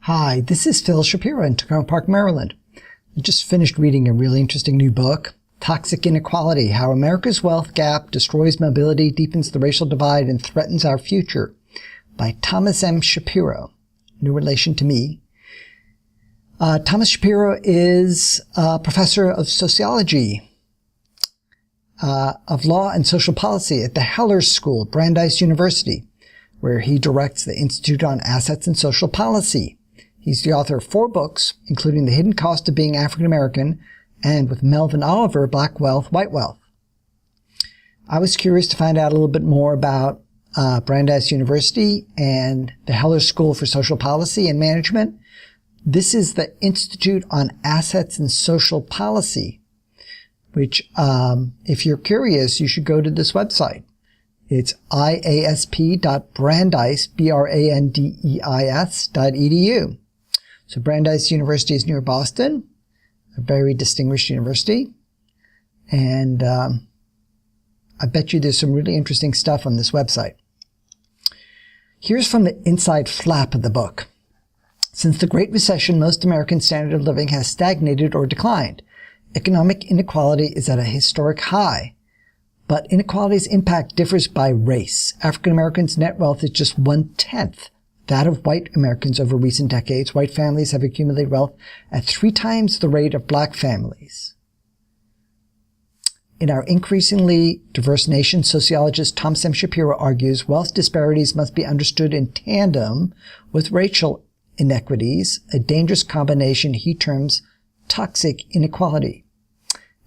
Hi, this is Phil Shapiro in Tacoma Park, Maryland. I just finished reading a really interesting new book, Toxic Inequality: How America's Wealth Gap Destroys Mobility, Deepens the Racial Divide, and Threatens Our Future, by Thomas M. Shapiro. No relation to me. Thomas Shapiro is a professor of sociology, of law and social policy at the Heller School, Brandeis University, where he directs the Institute on Assets and Social Policy. He's the author of 4 books, including The Hidden Cost of Being African American and, with Melvin Oliver, Black Wealth, White Wealth. I was curious to find out a little bit more about Brandeis University and the Heller School for Social Policy and Management. This is the Institute on Assets and Social Policy, which, if you're curious, you should go to this website. It's iasp.brandeis, brandeis.edu. So Brandeis University is near Boston, a very distinguished university. And I bet you there's some really interesting stuff on this website. Here's from the inside flap of the book. Since the Great Recession, most American standard of living has stagnated or declined. Economic inequality is at a historic high. But inequality's impact differs by race. African Americans' net wealth is just 1/10 that of white Americans over recent decades. White families have accumulated wealth at 3 times the rate of black families. In our increasingly diverse nation, sociologist Thomas M. Shapiro argues wealth disparities must be understood in tandem with racial inequities, a dangerous combination he terms toxic inequality.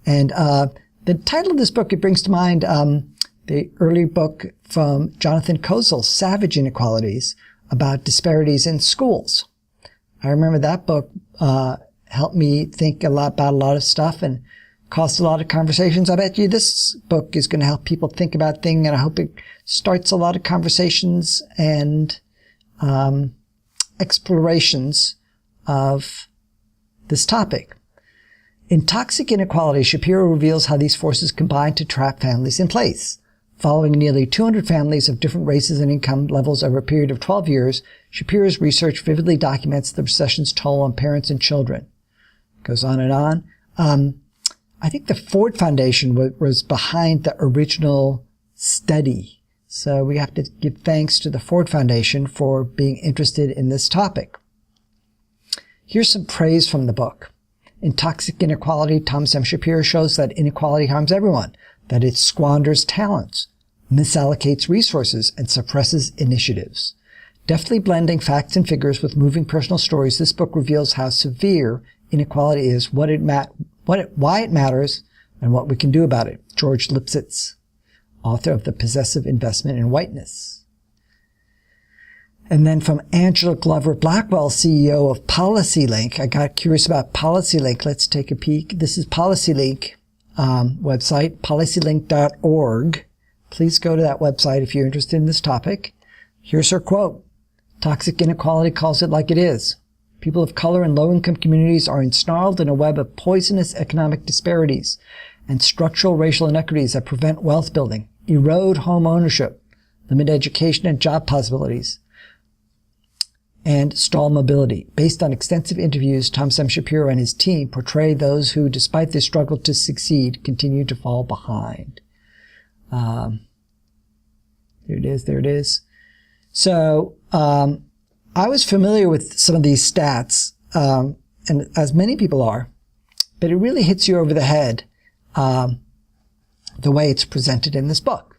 And the title of this book, it brings to mind the early book from Jonathan Kozol, Savage Inequalities, about disparities in schools. I remember that book helped me think a lot about a lot of stuff and caused a lot of conversations. I bet you this book is going to help people think about things, and I hope it starts a lot of conversations and explorations of this topic. In Toxic Inequality, Shapiro reveals how these forces combine to trap families in place. Following nearly 200 families of different races and income levels over a period of 12 years, Shapiro's research vividly documents the recession's toll on parents and children. Goes on and on. I think the Ford Foundation was behind the original study. So we have to give thanks to the Ford Foundation for being interested in this topic. Here's some praise from the book. In Toxic Inequality, Thomas M. Shapiro shows that inequality harms everyone, that it squanders talents, misallocates resources, and suppresses initiatives. Deftly blending facts and figures with moving personal stories, this book reveals how severe inequality is, why it matters, and what we can do about it. George Lipsitz, author of The Possessive Investment in Whiteness. And then from Angela Glover Blackwell, CEO of PolicyLink. I got curious about PolicyLink. Let's take a peek. This is PolicyLink website, policylink.org. Please go to that website if you're interested in this topic. Here's her quote. Toxic inequality calls it like it is. People of color and low-income communities are ensnarled in a web of poisonous economic disparities and structural racial inequities that prevent wealth building, erode home ownership, limit education and job possibilities, and stall mobility. Based on extensive interviews, Thomas M. Shapiro and his team portray those who, despite their struggle to succeed, continue to fall behind. There it is. So I was familiar with some of these stats, and as many people are, but it really hits you over the head the way it's presented in this book.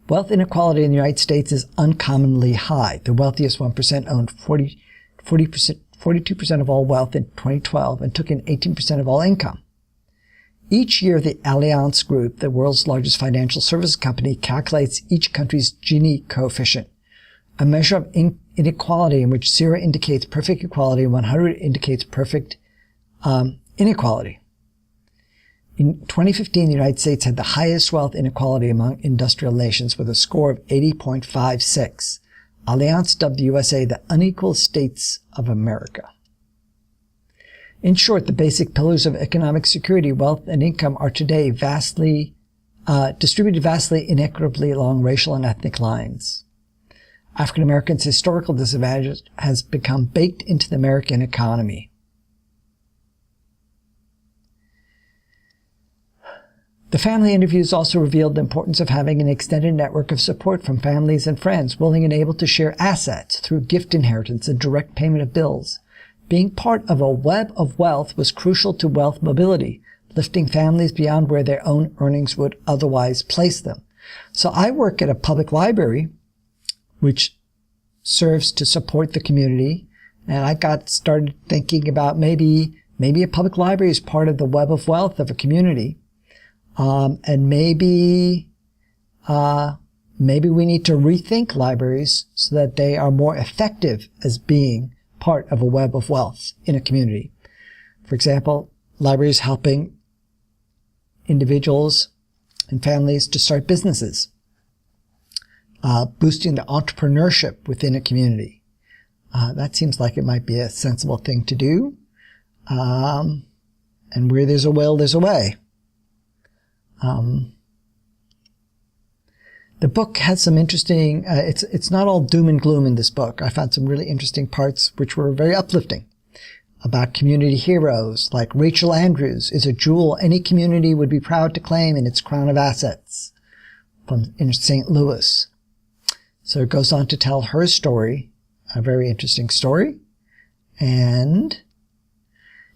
Wealth inequality in the United States is uncommonly high. The wealthiest 1% owned 42% of all wealth in 2012 and took in 18% of all income. Each year, the Allianz Group, the world's largest financial services company, calculates each country's Gini coefficient, a measure of inequality in which 0 indicates perfect equality and 100 indicates perfect inequality. In 2015, the United States had the highest wealth inequality among industrial nations with a score of 80.56. Allianz dubbed the USA the unequal states of America. In short, the basic pillars of economic security, wealth, and income are today distributed vastly inequitably along racial and ethnic lines. African Americans' historical disadvantage has become baked into the American economy. The family interviews also revealed the importance of having an extended network of support from families and friends willing and able to share assets through gift inheritance and direct payment of bills. Being part of a web of wealth was crucial to wealth mobility, lifting families beyond where their own earnings would otherwise place them. So I work at a public library, which serves to support the community, and I got started thinking about maybe a public library is part of the web of wealth of a community. And maybe we need to rethink libraries so that they are more effective as being part of a web of wealth in a community. For example, libraries helping individuals and families to start businesses, boosting the entrepreneurship within a community. That seems like it might be a sensible thing to do. And where there's a will, there's a way. The book has some interesting, it's not all doom and gloom in this book. I found some really interesting parts which were very uplifting about community heroes, like Rachel Andrews is a jewel any community would be proud to claim in its crown of assets in St. Louis. So it goes on to tell her story, a very interesting story. And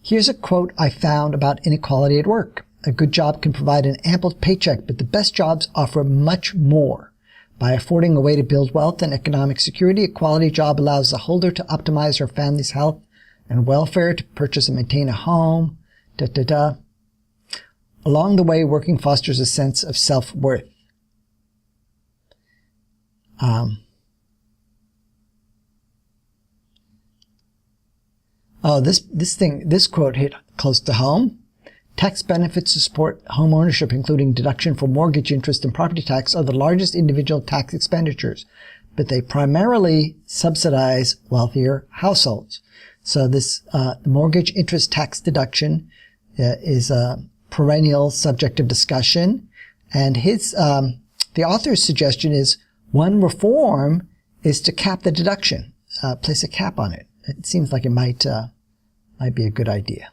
here's a quote I found about inequality at work. A good job can provide an ample paycheck, but the best jobs offer much more. By affording a way to build wealth and economic security, a quality job allows the holder to optimize her family's health and welfare, to purchase and maintain a home, Along the way, working fosters a sense of self-worth. This quote hit close to home. Tax benefits to support home ownership, including deduction for mortgage interest and property tax, are the largest individual tax expenditures, but they primarily subsidize wealthier households. So this mortgage interest tax deduction is a perennial subject of discussion, and the author's suggestion is one reform is to cap the deduction, place a cap on it. It seems like it might be a good idea.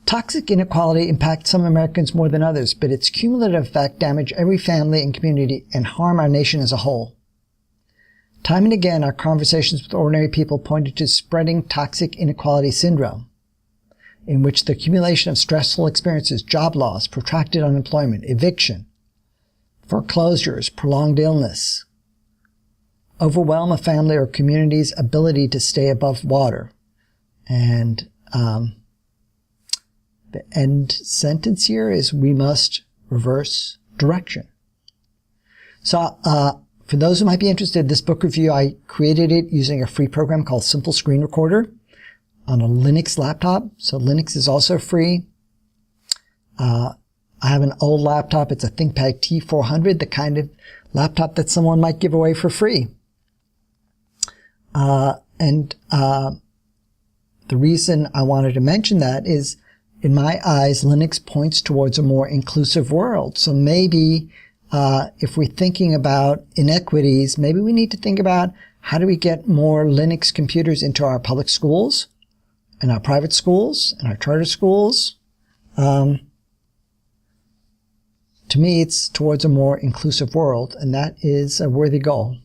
Toxic inequality impacts some Americans more than others, but its cumulative effect damages every family and community and harm our nation as a whole. Time and again, our conversations with ordinary people pointed to spreading toxic inequality syndrome, in which the accumulation of stressful experiences, job loss, protracted unemployment, eviction, foreclosures, prolonged illness, overwhelm a family or community's ability to stay above water. And the end sentence here is we must reverse direction. So for those who might be interested, this book review, I created it using a free program called Simple Screen Recorder on a Linux laptop. So Linux is also free. I have an old laptop. It's a ThinkPad T400, the kind of laptop that someone might give away for free. The reason I wanted to mention that is, in my eyes, Linux points towards a more inclusive world. So maybe if we're thinking about inequities, maybe we need to think about how do we get more Linux computers into our public schools and our private schools and our charter schools. To me, it's towards a more inclusive world, and that is a worthy goal.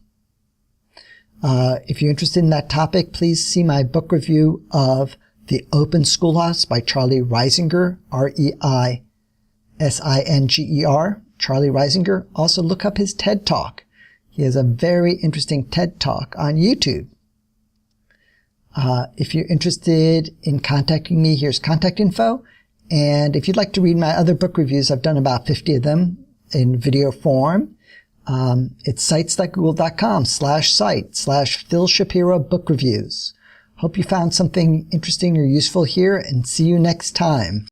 If you're interested in that topic, please see my book review of The Open Schoolhouse by Charlie Reisinger, R-E-I-S-I-N-G-E-R, Charlie Reisinger. Also look up his TED Talk. He has a very interesting TED Talk on YouTube. If you're interested in contacting me, here's contact info. And if you'd like to read my other book reviews, I've done about 50 of them in video form. It's sites.google.com/site/Phil Shapiro book reviews. Hope you found something interesting or useful here, and see you next time.